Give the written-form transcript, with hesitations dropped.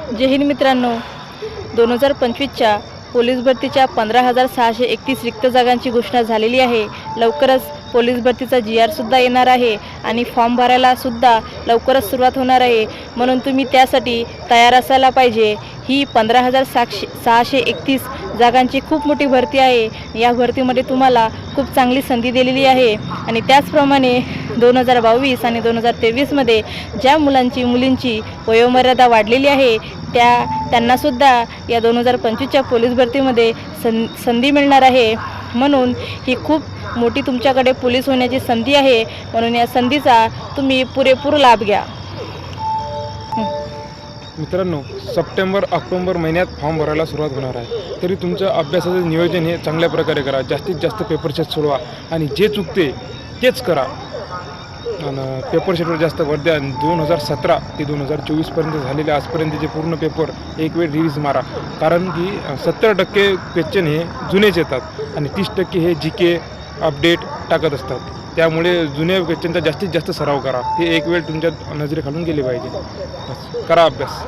जय हिंद मित्रांनो, 2025च्या पोलीस भरतीच्या 15,631 रिक्त जागांची घोषणा झालेली आहे. लवकरच पोलीस भरतीचा GR सुद्धा येणार आहे आणि फॉर्म भरायला सुद्धा लवकरच सुरुवात होणार आहे. म्हणून तुम्ही त्यासाठी तयार असायला पाहिजे. ही 15,631 जागांची खूप मोठी भरती आहे. या भरतीमध्ये तुम्हाला खूप चांगली संधी दिलेली आहे आणि त्याचप्रमाणे 2022 आणि 2023मध्ये ज्या मुलींची वयोमर्यादा वाढलेली आहे त्यांनासुद्धा या 2025च्या पोलीस भरतीमध्ये संधी मिळणार आहे. म्हणून ही खूप मोठी तुमच्याकडे पोलीस होण्याची संधी आहे. म्हणून या संधीचा तुम्ही पुरेपूर लाभ घ्या. मित्रांनो, सप्टेंबर-ऑक्टोबर महिन्यात फॉर्म भरायला सुरुवात होणार आहे. तरी तुमचं अभ्यासाचं नियोजन हे चांगल्या प्रकारे करा. जास्तीत जास्त पेपर सेट सोडवा आणि जे चुकते तेच करा आणि पेपर सेटवर जास्त भर द्या. 2017 ते 2024पर्यंत झालेले आजपर्यंतचे पूर्ण पेपर एक वेळ रिव्हिज मारा. कारण की 70% क्वेश्चन हे जुनेच येतात आणि 30% हे GK अपडेट टाकत असतात. त्यामुळे जुन्या क्वेश्चनचा जास्तीत जास्त सराव करा. ते एक वेळ तुमच्या नजरेखालून गेले पाहिजे. बस करा अभ्यास.